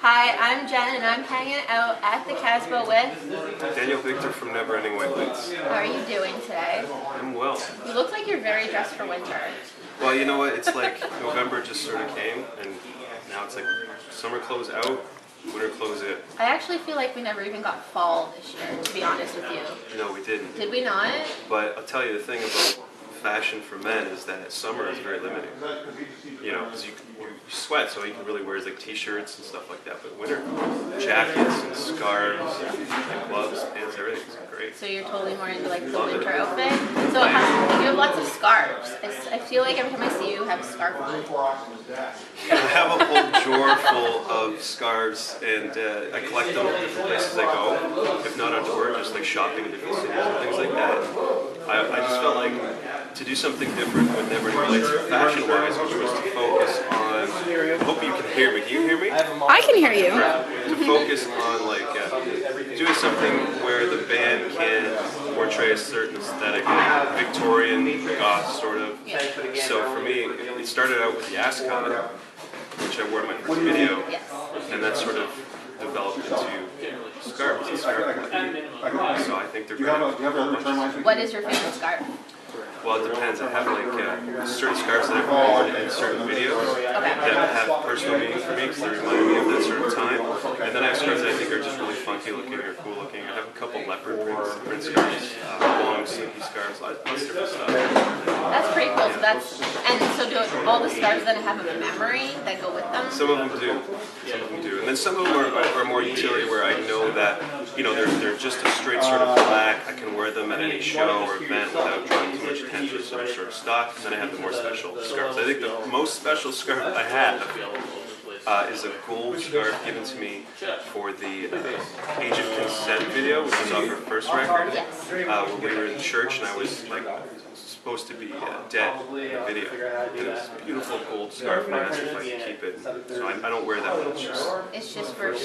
Hi, I'm Jen, and I'm hanging out at the Casbah with Daniel Victor from Neverending White Lights. How are you doing today? I'm well. You look like you're very dressed for winter. Well, you know what? It's like November just sort of came, and now it's like summer clothes out, winter clothes in. I actually feel like we never even got fall this year, to be honest with you. No, we didn't. Did we not? But I'll tell you the thing about fashion for men is that summer is very limiting. You know, because you sweat, so all you can really wear is like t-shirts and stuff like that. But winter, jackets and scarves and gloves, pants, everything's great. So you're totally more into like the winter outfit. So you have lots of scarves. I feel like every time I see you, you have a scarf on. I have a whole drawer full of scarves, and I collect them in different places I go. If not on tour, just like shopping in different cities and things like that. I just felt like to do something different with Neverending White Lights fashion-wise, which was to focus on. I hope you can hear me. Can you hear me? I can hear you. To focus on like doing something where the band can portray a certain aesthetic, like Victorian goth sort of. Yeah. So for me, it started out with the ascot, which I wore in my first video, Yes. and that sort of developed into scarves and scarf collecting. So I think they're great. What is your favorite scarf? Well, it depends. I have like certain scarves that I've worn in certain videos that have personal meaning for me because they remind me of that sort of time. And then I have scarves that I think are just really funky looking or cool looking. I have a couple leopard print scarves, long silky scarves, lots of different stuff. That's pretty cool. So do all the scarves then have a memory that go with them? Some of them do. Some of them do. And then some of them are more utility where I know that, you know, they're just a straight sort of black. I can wear them at any show or event without drawing too much attention, so they're sort of stock. And then I have the more special scarves. I think the most special scarf I have is a gold scarf given to me for the Age of Consent video, which was off our first record. Yes. Where we were in church and I was like supposed to be dead in the video. And it's a beautiful gold scarf, and I asked if I could keep it. So I don't wear that one. It's just for a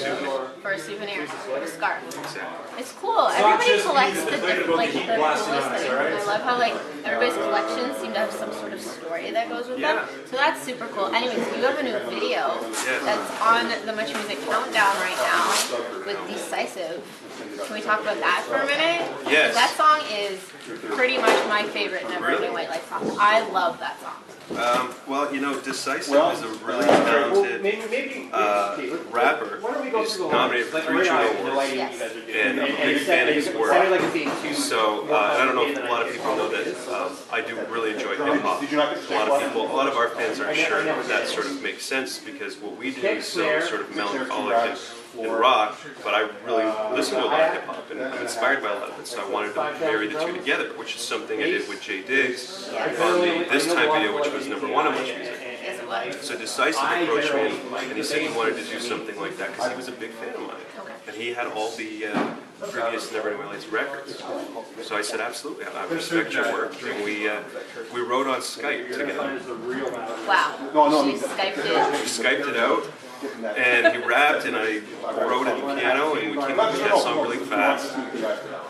souvenir, for a scarf. Exactly. It's cool. Everybody collects the different, like the coolest things. And I love how like everybody's collections seem to have some sort of story that goes with them. So that's super cool. Anyways, you have a new video that's on the Much Music Countdown right now with Decisive. Can we talk about that for a minute? Yes. That song is pretty much my favorite Neverending White Lights song. I love that song. Well, you know, Decisive is a really talented rapper. He's nominated for 3 Juno Awards, Yes. and I'm a big fan of his work. So I don't know if a lot of people know that I do really enjoy hip hop. A lot of our fans aren't sure that sort of makes sense because what we do is so sort of melancholic and rock, but I really listen to a lot of hip hop and I'm inspired by a lot of it. So I wanted to marry the two together, which is something I did with Jay Diggs on the This Time video, which was #1 on Much Music. Yes, it was. So Decisive approached me and he said he wanted to do something like that because he was a big fan of mine. And he had all the previous Neverending White Lights records. So I said, absolutely, I respect your work. And we wrote on Skype together. Wow. She Skyped it. We Skyped it out. And he rapped, and I wrote at the piano, and we came up with that song really fast.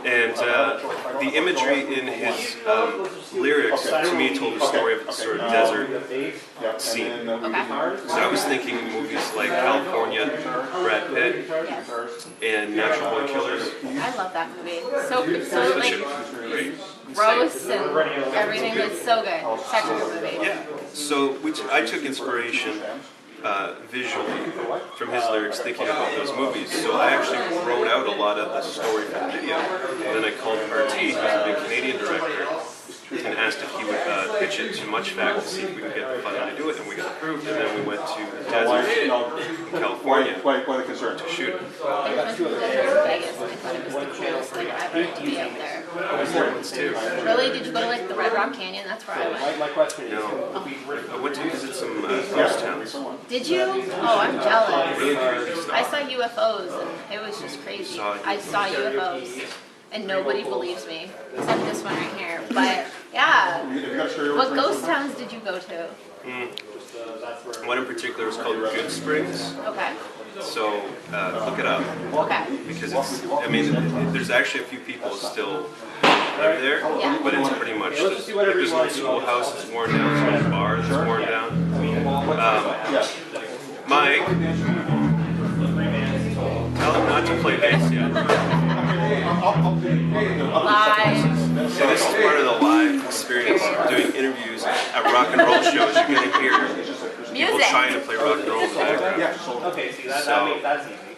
And the imagery in his lyrics, to me, told the story of a sort of desert scene. So I was thinking movies like California, Brad Pitt, and Natural Born Killers. I love that movie. So like gross and everything was so good. Such a good movie. Yeah. So I took inspiration visually from his lyrics, thinking about those movies. So I actually wrote out a lot of the story for the video. And then I called RT, who's a big Canadian director, and asked if he would pitch it to Much Fact to see if we could get the funding to do it, and we got approved. And then we went to the desert in California to shoot it. I went to the desert in Vegas and I thought it was the coolest thing ever to be out there. I was there once too. Really? Did you go to like the Red Rock Canyon? That's where I went. No. I went to visit some ghost towns. Did you? Oh, I'm jealous. Really creepy stuff. I saw UFOs and it was just crazy. I saw UFOs and nobody believes me except this one right here. But yeah, what ghost towns did you go to? One in particular is called Good Springs. Okay. So look it up. Okay. Because it's, I mean, there's actually a few people still live there, but it's pretty much just, like there's an old schoolhouse that's worn down, there's an old bar that's worn down. Mike doesn't play bass yet. Live. So this is part of the live experience. Doing interviews at rock and roll shows. You're going to hear people Music. trying to play rock and roll in the background. So,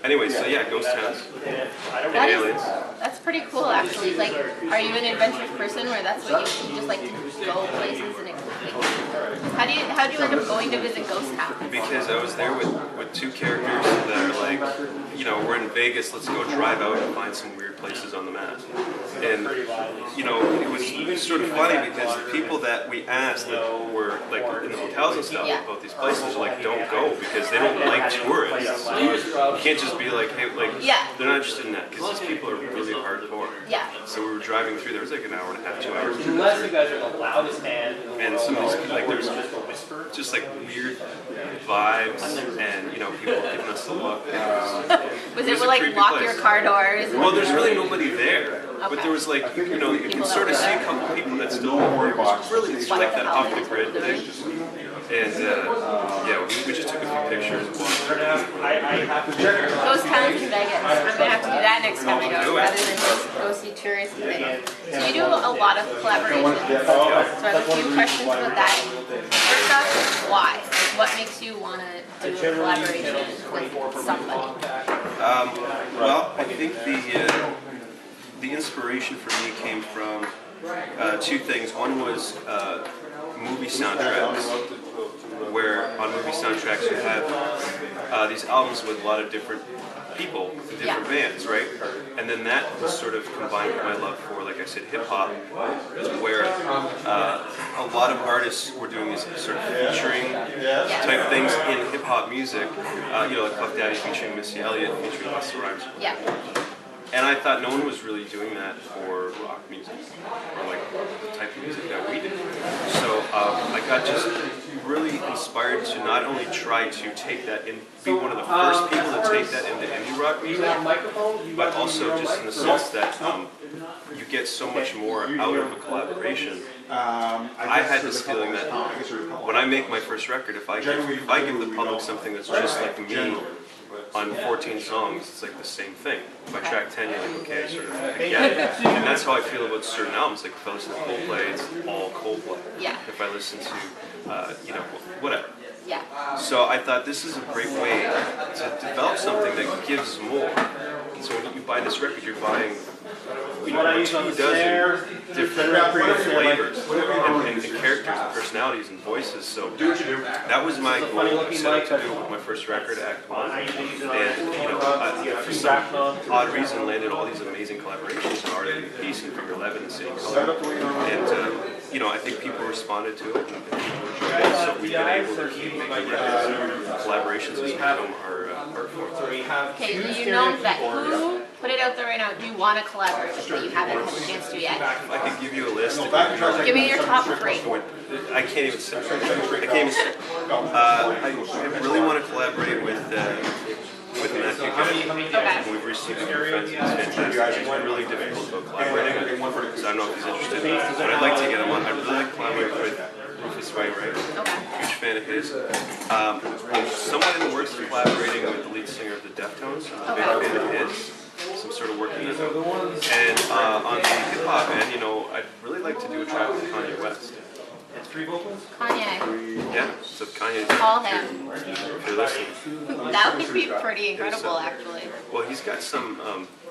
anyway, so yeah, ghost towns and aliens. That's pretty cool, actually. Like, are you an adventurous person where that's what you just like to go places and how do you end up going to visit ghost towns? Because I was there with two characters that are like, you know, we're in Vegas, let's go drive out and find some weird places on the map. And, you know, it was sort of funny because the people that we asked that were like in the hotels and stuff about these places are like, don't go because they don't like tourists. You can't just be like, hey, like, they're not interested in that because these people are really hardcore. Yeah. So we were driving through, there was like an hour and a half, 2 hours. Unless you guys are the loudest band. And some of these, like, there was just like weird vibes and, you know, people giving us the look. Was it like lock your car doors? Well, there's really nobody there. But there was like, you know, you can sort of see a couple people that still live there. It's really, it's like that off the grid thing. And yeah, we just took a few pictures and walked through. Ghost towns in Vegas. I'm gonna have to do that next time I go, rather than just go see touristy things. So you do a lot of collaborations. So I have a few questions about that. First off, why? Like, what makes you want to do a collaboration with somebody? Well, I think the inspiration for me came from two things. One was movie soundtracks, where on movie soundtracks you have these albums with a lot of different people, different bands, right? And then that was sort of combined with my love for, like I said, hip-hop, where a lot of artists were doing these sort of featuring type things in hip-hop music, you know, like Puff Daddy featuring Missy Elliott, featuring Busta Rhymes. Yeah. And I thought no one was really doing that for rock music, or like the type of music that we did. So I got just really inspired to not only try to take that and be one of the first people to take that into indie rock music, but also just in the sense that you get so much more out of a collaboration. I had this feeling that when I make my first record, if I give the public something that's just like me, on 14 songs, it's like the same thing. If I track 10, you're like, okay, I sort of I get it. And that's how I feel about certain albums. Like if I listen to Coldplay, it's all Coldplay. Yeah. If I listen to, you know, whatever. Yeah. So I thought this is a great way to develop something that gives more. So when you buy this record, you're buying, you know, 2 dozen different flavors and characters and personalities and voices. So that was my goal. I set out to do it with my first record, Act 1. And, you know, for some odd reason, landed all these amazing collaborations in Art and Peace and From Your 11 and City Color. And, you know, I think people responded to it and people enjoyed it. So we've been able to keep making records and collaborations as become our art form. Okay, do you know that who, put it out there right now, do you want to collaborate with that you haven't had a chance to yet? I can give you a list. Give me your top 3. I can't even say. I can't even say. I really want to collaborate with Matthew Good. Okay. We've received some friends. He's fantastic. It's really difficult about collaborating with him, so I don't know if he's interested. But I'd like to get him on. I'd really like to collaborate with Rufus Wainwright. Okay. Huge fan of his. I'm somewhat in the works of collaborating with the lead singer of the Deftones. I'm a big fan of his. Some sort of working with him. And on the hip hop end, you know, I'd really like to do a track with Kanye West. Kanye. Yeah, so Kanye. Call him. If you're listening. That would be pretty incredible, actually. Well, he's got some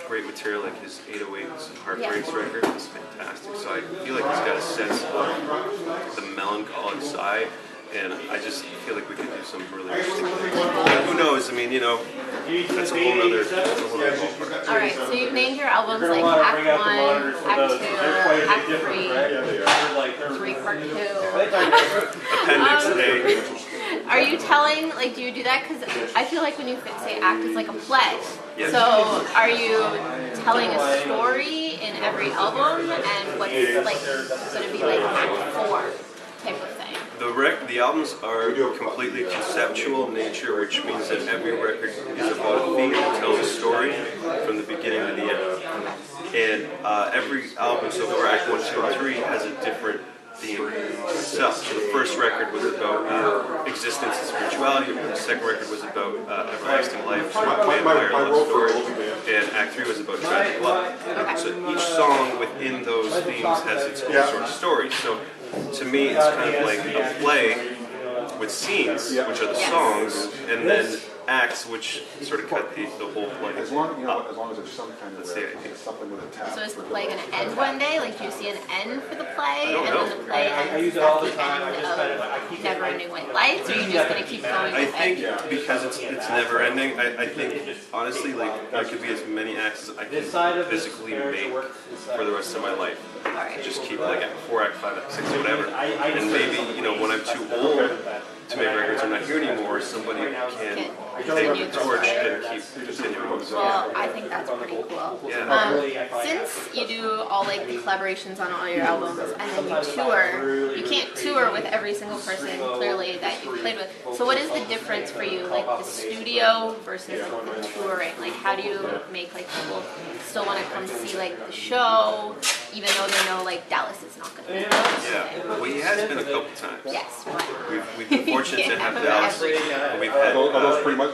great material, like his 808s and Heartbreaks record is fantastic. So I feel like he's got a sense of the melancholic side, and I just feel like we could do some really interesting things. And who knows? I mean, you know, that's a whole other ballpark. All right, so you've named your albums like Act 1, Act 2, Act 3, 3 Part 2. Appendix A. Are you telling, like, do you do that? Because I feel like when you say act, it's like a play. Yes. So are you telling a story in every album, and what's like going to be like Act 4 type of thing? The albums are completely conceptual in nature, which means that every record is about a theme and tells a story from the beginning to the end. And every album so far, Act 1, 2, and 3, has a different theme itself. So the first record was about existence and spirituality. The second record was about everlasting life, sort of vampire love story. And Act 3 was about tragic love. So each song within those themes has its own sort of story. So to me, it's kind of like a play with scenes, which are the songs, and then acts, which sort of cut the whole play. As long as there's some kind of something with a tap. So is the play going to end one day? Like, do you see an end for the play? I don't know. And then the play ends at the end of Neverending White Lights? Or are you just going to keep going? I think because it's never ending, I think honestly, like, there could be as many acts as I can physically make for the rest of my life. Just keep like at 4 act, 5 act, 6, whatever. And maybe, you know, when I'm too old to make records, I'm not here anymore, somebody can take the torch and keep continuing. Well, I think that's pretty cool. Since you do all like the collaborations on all your albums and then you tour, you can't tour with every single person clearly that you played with. So what is the difference for you, like the studio versus like the touring? Like how do you make like people still want to come see like the show, even though they know like Dallas is not going to be there? Yeah, well, he has been a couple times. Yes. We've been fortunate to have Dallas. We've had pretty much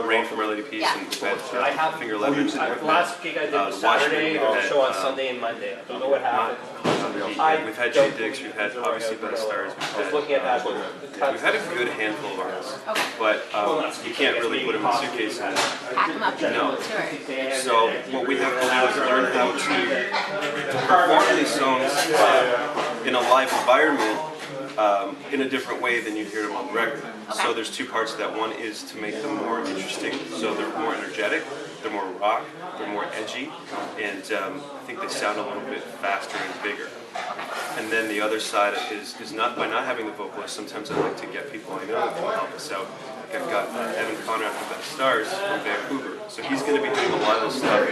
Rain from Our Lady Peace, and we've had I have Finger Lemons. the last gig I did was Saturday, the show on Sunday and Monday. I don't know what happened. We've had Jay Diggs, we've had obviously Ben Stars, I was looking at that. we've had a good handful of artists, but you can't really put them in a suitcase and Pack them up and No. tour. so what we have to do is learn how to perform these songs in a live environment in a different way than you hear them on the record. So there's two parts to that. One is to make them more interesting, so they're more energetic, they're more rock, they're more edgy, and I think they sound a little bit faster and bigger. And then the other side is not by not having the vocalist. Sometimes I like to get people I know to help us out. Like I've got Evan Conrad from Ben Stars from Vancouver, so he's going to be doing a lot of the stuff,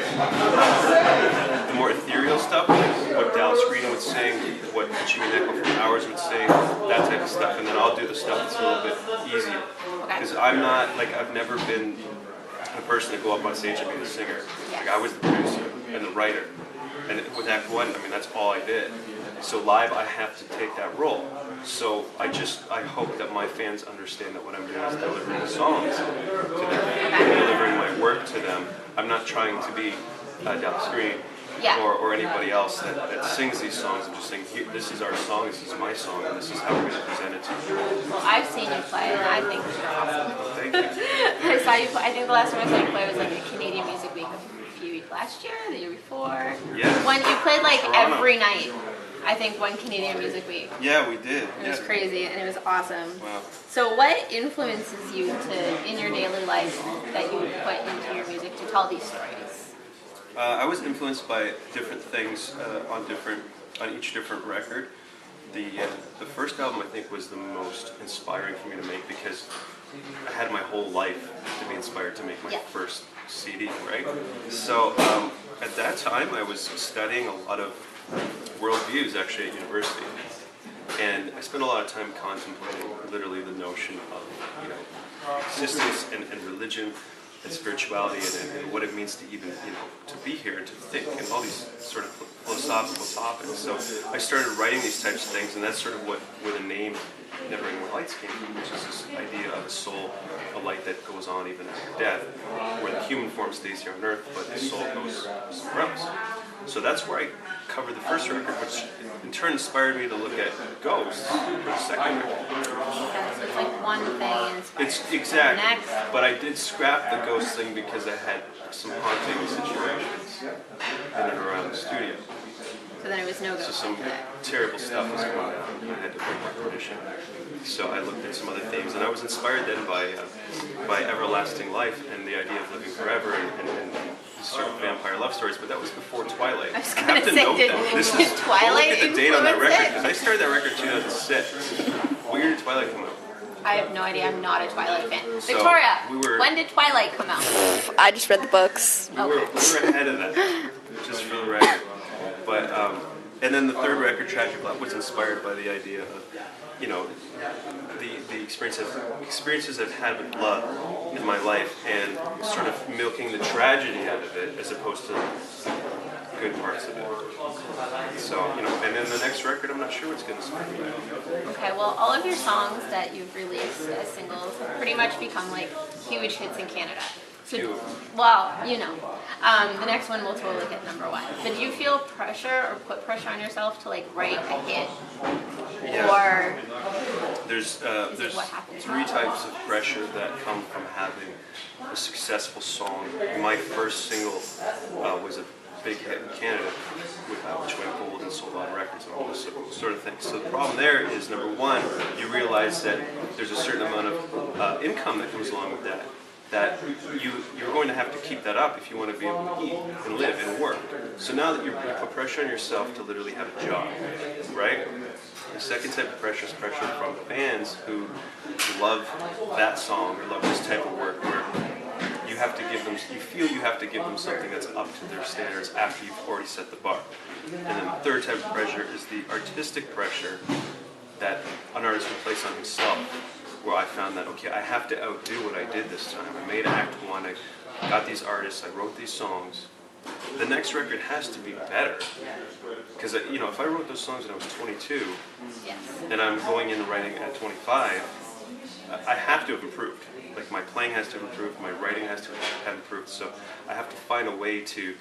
the more ethereal stuff, like what Dallas Green would sing, what Jimmy Nickel from Hours would sing, that type of stuff, and then I'll do the stuff that's a little bit easier. Because I'm not, like, I've never been the person to go up on stage and be the singer. Like, I was the producer and the writer. And with Act 1, I mean, that's all I did. So live, I have to take that role. So I hope that my fans understand that what I'm doing is delivering the songs to them, delivering my work to them. I'm not trying to be Dallas Green or anybody else that sings these songs. I'm just saying, this is our song, this is my song, and this is how we're going to present it to you. Well, I've seen you play, and I think you're awesome. Thank you. I saw you play. I think the last time I saw you play was like a Canadian Music Week last year, the year before. Yes. When you played like Toronto. every night. I think one Canadian Music Week. Yeah, we did. It was crazy and it was awesome. Wow. So what influences you to, in your daily life, that you would put into your music to tell these stories? I was influenced by different things on each different record. The first album I think was the most inspiring for me to make because I had my whole life to be inspired to make my first CD, right? So at that time I was studying a lot of worldviews actually at university, and I spent a lot of time contemplating literally the notion of existence and religion and spirituality and what it means to even to be here and to think and all these sort of philosophical topics. So I started writing these types of things, and that's sort of where the name Neverending White Lights came from, which is this idea of a soul, a light that goes on even after death, where the human form stays here on earth, but the soul goes somewhere else. So that's where I covered the first record, which in turn inspired me to look at ghosts for the second record. So it's like one thing inspired It's exact, next. but I did scrap the ghost thing because I had some haunting situations in and around the studio. So then it was no go. So some terrible stuff was going on, and I had to break my tradition. So I looked at some other themes, and I was inspired then by everlasting life and the idea of living forever and sort of vampire love stories. But that was before Twilight. I was have gonna to say, note did that. This Twilight look at the date on that influence record it? because I started that record in 2006. What year did Twilight come out? I have no idea. I'm not a Twilight fan. So, Victoria, we were- when did Twilight come out? I just read the books. We were ahead of that, just for the record. But and then the third record, Tragic Love, was inspired by the idea of, the experiences I've had with love in my life, and sort of milking the tragedy out of it as opposed to the good parts of it. So, and then the next record, I'm not sure what's going to inspire me. Okay, well, all of your songs that you've released as singles have pretty much become like huge hits in Canada. Two. Well, you know, the next one will totally get #1. But do you feel pressure or put pressure on yourself to like write a hit? Yeah. Or there's what happens? 3 types of pressure that come from having a successful song. My first single was a big hit in Canada, which went gold and sold a lot of records and all this sort of thing. So the problem there is, #1, you realize that there's a certain amount of income that comes along with that you're going to have to keep that up if you want to be able to eat and live and work. So now that you put pressure on yourself to literally have a job, right? The second type of pressure is pressure from fans who love that song or love this type of work, where you have to give them, you feel you have to give them something that's up to their standards after you've already set the bar. And then the third type of pressure is the artistic pressure that an artist can place on himself, where I found that, okay, I have to outdo what I did this time. I made Act 1, I got these artists, I wrote these songs. The next record has to be better. Because, you know, if I wrote those songs when I was 22, and I'm going in and writing at 25, I have to have improved. Like, my playing has to have improved, my writing has to have improved, so I have to find a way to,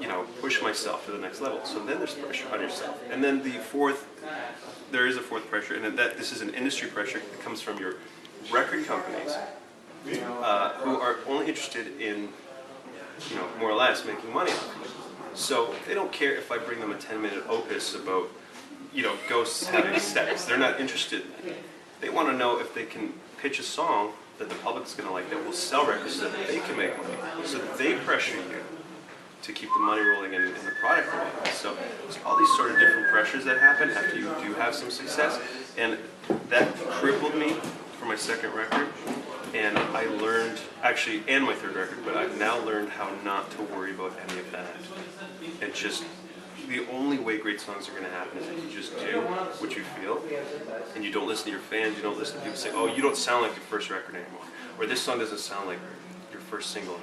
you know, push myself to the next level. So then there's pressure on yourself. And then there is a fourth pressure, and that this is an industry pressure that comes from your record companies, who are only interested in, you know, more or less making money off of it. So they don't care if I bring them a 10-minute opus about, you know, ghosts having sex. They're not interested in that. They want to know if they can pitch a song that the public's going to like, that will sell records so that they can make money. So they pressure you to keep the money rolling in the product rolling. So there's all these sort of different pressures that happen after you do have some success. And that crippled me for my second record. And I learned, actually, and my third record, but I've now learned how not to worry about any of that. It just, the only way great songs are going to happen is that you just do what you feel, and you don't listen to your fans, you don't listen to people say, oh, you don't sound like your first record anymore, or this song doesn't sound like your first single.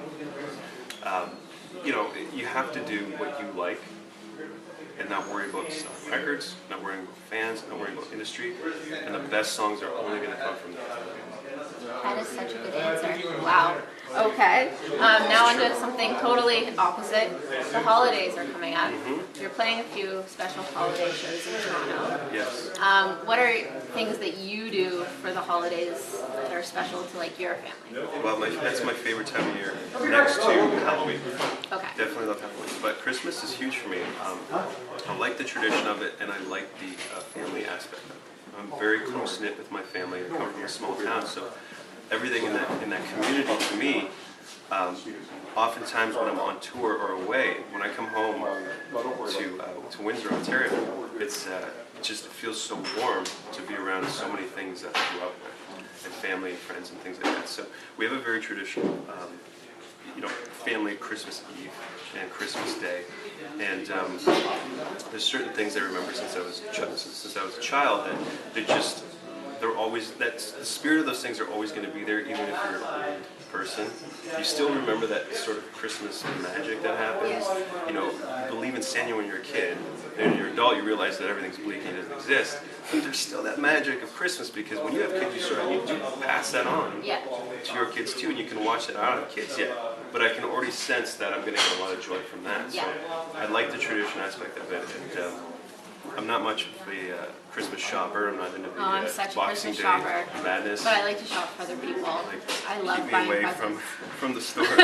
You know, you have to do what you like, and not worry about selling records, not worrying about fans, not worrying about industry, and the best songs are only going to come from that. That is such a good answer. Wow. Okay. Now on to something totally opposite. The holidays are coming up. You're playing a few special holiday shows in Toronto. Yes. What are things that you do for the holidays that are special to like your family? Well, that's my favorite time of year, next to Halloween. Okay. Definitely love Halloween, but Christmas is huge for me. I like the tradition of it, and I like the family aspect of it. I'm very close-knit with my family. I come from a small town, so everything in that community to me, oftentimes when I'm on tour or away, when I come home to Windsor, Ontario, it just feels so warm to be around so many things that I grew up with, and family and friends and things like that. So we have a very traditional, you know, family Christmas Eve and Christmas Day, and there's certain things I remember since I was a child that they're always, that's the spirit of those things are always going to be there, even if you're an old person. You still remember that sort of Christmas magic that happens. You know, you believe in Santa when you're a kid, and when you're an adult you realize that everything's bleak and doesn't exist. But there's still that magic of Christmas, because when you have kids, you do pass that on to your kids too, and you can watch that. I don't have kids yet, but I can already sense that I'm going to get a lot of joy from that. So I like the tradition aspect of it, and I'm not much of a Christmas shopper. I'm not into the I'm such a Boxing Christmas Day shopper, madness. but I like to shop for other people. I love Keep me buying away presents. from the stores. Oh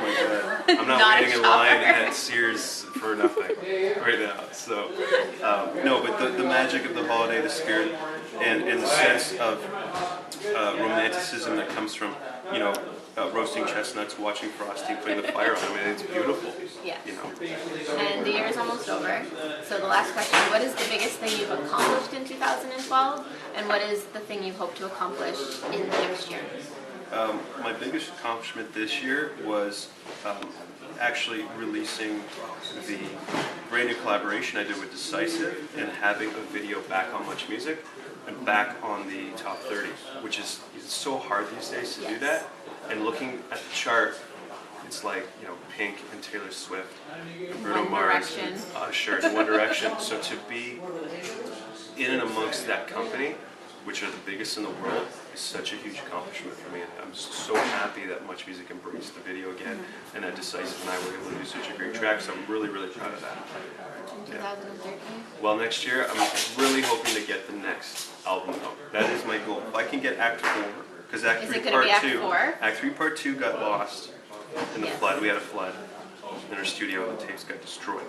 my God, I'm not waiting in line at Sears for nothing right now. So no, but the magic of the holiday, the spirit, and the sense of romanticism that comes from, you know, roasting chestnuts, watching Frosty, putting the fire on. I mean, it's beautiful. Yes. You know. And the year is almost over. So the last question, what is the biggest thing you've accomplished in 2012? And what is the thing you hope to accomplish in the next year? My biggest accomplishment this year was actually releasing the brand new collaboration I did with Decisive, and having a video back on Much Music and back on the top 30, which is, it's so hard these days to do that. And looking at the chart, it's like, you know, Pink and Taylor Swift, Bruno Mars, Usher, and One Direction. So to be in and amongst that company, which are the biggest in the world, is such a huge accomplishment for me, and I'm so happy that Much Music embraced the video again, and that Decisive and I were able to do such a great track. So I'm really, really proud of that. 2013. Well, next year I'm really hoping to get the next album out. That is my goal. If I can get Act 4, because Act Is 3 it gonna Part be Act 2, 4? Act 3 Part 2 got lost in the Yes. flood. We had a flood in our studio, and the tapes got destroyed.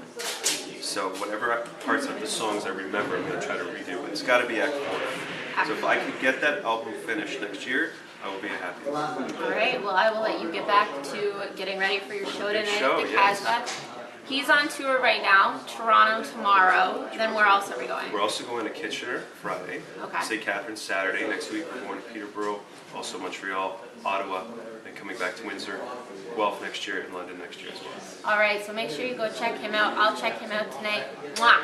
So whatever parts of the songs I remember, I'm going to try to redo. But it's got to be Act 4. So if I could get that album finished next year, I will be happy. All right. Well, I will let you get back to getting ready for your show tonight show, at the yes. Casbah. He's on tour right now. Toronto tomorrow. Then where else are we going? We're also going to Kitchener Friday, Okay. St. Catharines Saturday. Next week we're going to Peterborough, also Montreal, Ottawa, and coming back to Windsor, Guelph next year, and London next year as well. All right. So make sure you go check him out. I'll check him out tonight. Mwah.